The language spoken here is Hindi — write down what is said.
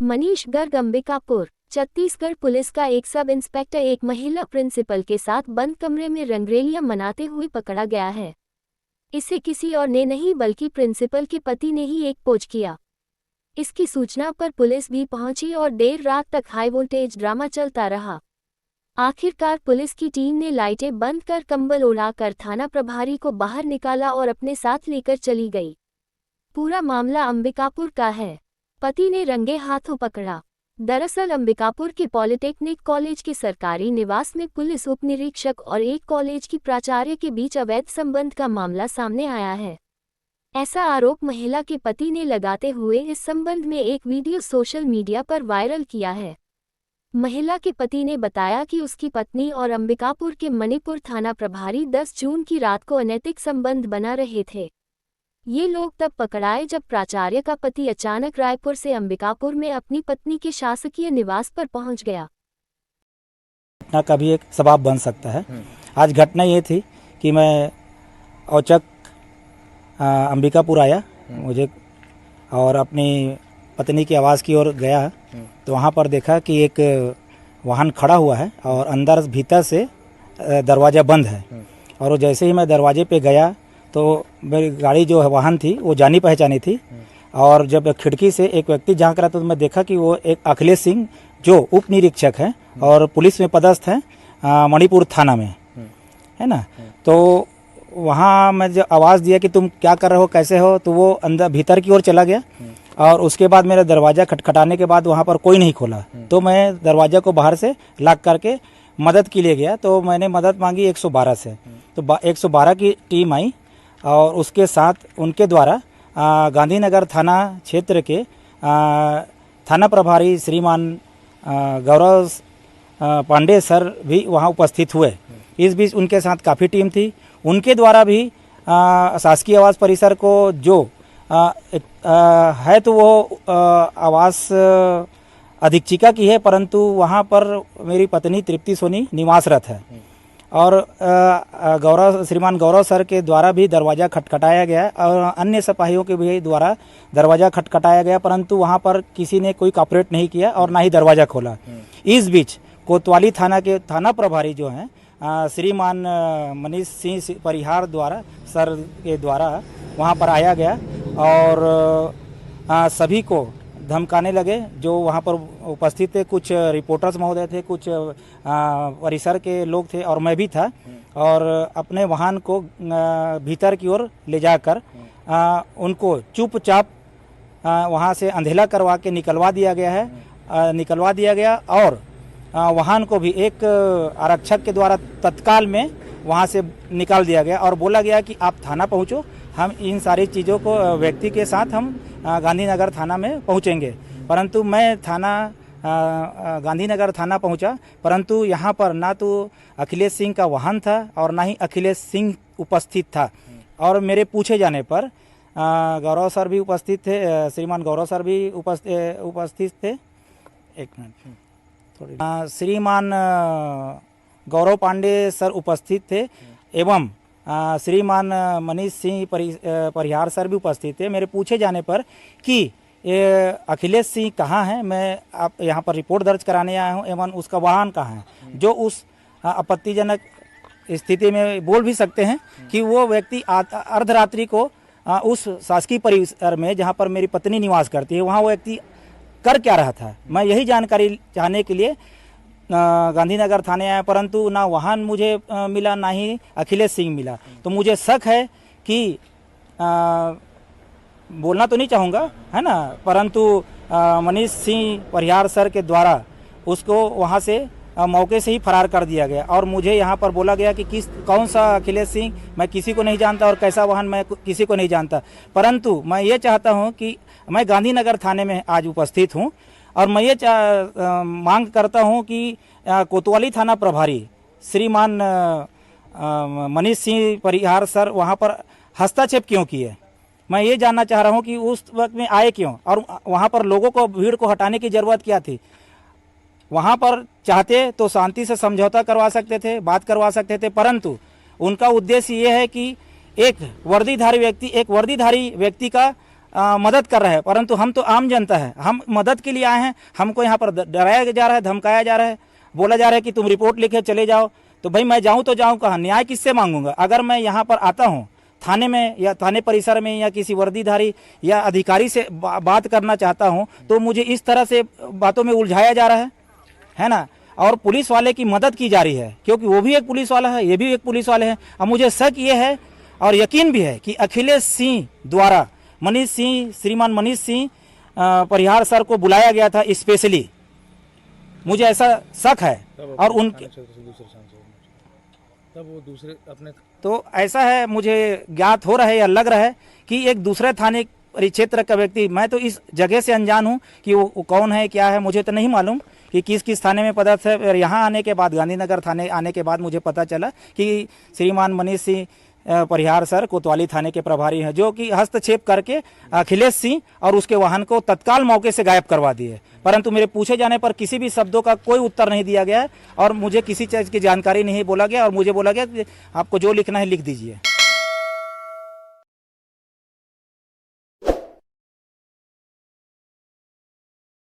मनीष गर्ग, अंबिकापुर। छत्तीसगढ़ पुलिस का एक सब इंस्पेक्टर एक महिला प्रिंसिपल के साथ बंद कमरे में रंगरेलियां मनाते हुए पकड़ा गया है। इसे किसी और ने नहीं बल्कि प्रिंसिपल के पति ने ही एक पोज किया। इसकी सूचना पर पुलिस भी पहुंची और देर रात तक हाई वोल्टेज ड्रामा चलता रहा। आखिरकार पुलिस की टीम ने लाइटें बंद कर कंबल उड़ाकर थाना प्रभारी को बाहर निकाला और अपने साथ लेकर चली गई। पूरा मामला अंबिकापुर का है। पति ने रंगे हाथों पकड़ा। दरअसल अंबिकापुर के पॉलिटेक्निक कॉलेज के सरकारी निवास में पुलिस उप निरीक्षक और एक कॉलेज की प्राचार्य के बीच अवैध संबंध का मामला सामने आया है। ऐसा आरोप महिला के पति ने लगाते हुए इस संबंध में एक वीडियो सोशल मीडिया पर वायरल किया है। महिला के पति ने बताया कि उसकी पत्नी और अंबिकापुर के मणिपुर थाना प्रभारी 10 जून की रात को अनैतिक संबंध बना रहे थे। ये लोग तब पकड़ाए जब प्राचार्य का पति अचानक रायपुर से अंबिकापुर में अपनी पत्नी के शासकीय निवास पर पहुंच गया। घटना का भी एक सबब बन सकता है। आज घटना ये थी कि मैं औचक अंबिकापुर आया मुझे और अपनी पत्नी की आवाज़ की ओर गया तो वहाँ पर देखा कि एक वाहन खड़ा हुआ है और अंदर भीतर से दरवाज़ा बंद है। और जैसे ही मैं दरवाजे पे गया तो मेरी गाड़ी जो है वाहन थी वो जानी पहचानी थी। और जब खिड़की से एक व्यक्ति झांक रहा था तो मैं देखा कि वो एक अखिलेश सिंह जो उप निरीक्षक है और पुलिस में पदस्थ है मणिपुर थाना में, है ना। तो वहाँ मैं जब आवाज़ दिया कि तुम क्या कर रहे हो, कैसे हो, तो वो अंदर भीतर की ओर चला गया। और उसके बाद मेरा दरवाज़ा खटखटाने के बाद वहाँ पर कोई नहीं खोला तो मैं दरवाज़ा को बाहर से लॉक करके मदद के लिए गया। तो मैंने मदद मांगी 112 से, तो 112 की टीम आई और उसके साथ उनके द्वारा गांधीनगर थाना क्षेत्र के थाना प्रभारी श्रीमान गौरव पांडे सर भी वहाँ उपस्थित हुए। इस बीच उनके साथ काफ़ी टीम थी। उनके द्वारा भी शासकीय आवास परिसर को जो है तो वो आवास अधीक्षिका की है, परंतु वहाँ पर मेरी पत्नी तृप्ति सोनी निवासरत है। और श्रीमान गौरव सर के द्वारा भी दरवाज़ा खटखटाया गया और अन्य सिपाहियों के भी द्वारा दरवाज़ा खटखटाया गया, परंतु वहाँ पर किसी ने कोई कॉपरेट नहीं किया और ना ही दरवाज़ा खोला। इस बीच कोतवाली थाना के थाना प्रभारी जो हैं श्रीमान मनीष सिंह परिहार द्वारा सर के द्वारा वहाँ पर आया गया और सभी को धमकाने लगे जो वहाँ पर उपस्थित थे। कुछ रिपोर्टर्स महोदय थे, कुछ परिसर के लोग थे और मैं भी था। और अपने वाहन को भीतर की ओर ले जाकर उनको चुपचाप वहाँ से अंधेला करवा के निकलवा दिया गया और वाहन को भी एक आरक्षक के द्वारा तत्काल में वहाँ से निकाल दिया गया और बोला गया कि आप थाना पहुँचो, हम इन सारी चीज़ों को व्यक्ति के साथ हम गांधीनगर थाना में पहुँचेंगे। परंतु मैं गांधीनगर थाना पहुँचा, परंतु यहाँ पर ना तो अखिलेश सिंह का वाहन था और ना ही अखिलेश सिंह उपस्थित था। और मेरे पूछे जाने पर गौरव सर भी उपस्थित थे, श्रीमान गौरव सर भी उपस्थित थे। एक मिनट, श्रीमान गौरव पांडे सर उपस्थित थे एवं श्रीमान मनीष सिंह परिहार सर भी उपस्थित थे। मेरे पूछे जाने पर कि अखिलेश सिंह कहाँ हैं, मैं आप यहाँ पर रिपोर्ट दर्ज कराने आया हूँ एवं उसका वाहन कहाँ है, जो उस आपत्तिजनक स्थिति में बोल भी सकते हैं कि वो व्यक्ति अर्धरात्रि को उस शासकीय परिसर में जहाँ पर मेरी पत्नी निवास करती है वहाँ वो व्यक्ति कर क्या रहा था। मैं यही जानकारी चाहने के लिए गांधीनगर थाने आया, परंतु ना वाहन मुझे मिला ना ही अखिलेश सिंह मिला। तो मुझे शक है कि बोलना तो नहीं चाहूँगा, है ना, परंतु मनीष सिंह परिहार सर के द्वारा उसको वहाँ से मौके से ही फरार कर दिया गया। और मुझे यहाँ पर बोला गया कि कौन सा अखिलेश सिंह, मैं किसी को नहीं जानता और कैसा वाहन मैं किसी को नहीं जानता। परंतु मैं ये चाहता हूँ कि मैं गांधीनगर थाने में आज उपस्थित हूँ और मैं ये मांग करता हूँ कि कोतवाली थाना प्रभारी श्रीमान मनीष सिंह परिहार सर वहाँ पर हस्तक्षेप क्यों किए। मैं ये जानना चाह रहा हूँ कि उस वक्त में आए क्यों और वहाँ पर लोगों को भीड़ को हटाने की ज़रूरत क्या थी। वहाँ पर चाहते तो शांति से समझौता करवा सकते थे, बात करवा सकते थे, परंतु उनका उद्देश्य ये है कि एक वर्दीधारी व्यक्ति का मदद कर रहे हैं, परंतु हम तो आम जनता है, हम मदद के लिए आए हैं। हमको यहाँ पर डराया जा रहा है, धमकाया जा रहा है, बोला जा रहा है कि तुम रिपोर्ट लिखे चले जाओ। तो भाई मैं जाऊँ तो जाऊँ कहाँ, न्याय किससे मांगूंगा? अगर मैं यहाँ पर आता हूँ थाने में या थाने परिसर में या किसी वर्दीधारी या अधिकारी से बात करना चाहता हूँ तो मुझे इस तरह से बातों में उलझाया जा रहा है ना। और पुलिस वाले की मदद की जा रही है, क्योंकि वो भी एक पुलिस वाला है, ये भी एक पुलिस वाले हैं। अब मुझे शक ये है और यकीन भी है कि अखिलेश सिंह द्वारा श्रीमान मनीष सिंह परिहार सर को बुलाया गया था स्पेशली, मुझे ऐसा शक है। और उनके तब वो दूसरे अपने तो ऐसा है, मुझे ज्ञात हो रहा है या लग रहा है कि एक दूसरे थाने परिक्षेत्र का व्यक्ति, मैं तो इस जगह से अनजान हूँ कि वो कौन है क्या है, मुझे तो नहीं मालूम कि किस किस थाने में पदस्थ है। यहाँ आने के बाद, गांधीनगर थाने आने के बाद मुझे पता चला कि श्रीमान मनीष सिंह परिहार सर कोतवाली थाने के प्रभारी हैं, जो कि हस्तक्षेप करके अखिलेश सिंह और उसके वाहन को तत्काल मौके से गायब करवा दिए। परंतु मेरे पूछे जाने पर किसी भी शब्दों का कोई उत्तर नहीं दिया गया है और मुझे किसी चीज़ की जानकारी नहीं बोला गया और मुझे बोला गया कि आपको जो लिखना है लिख दीजिए।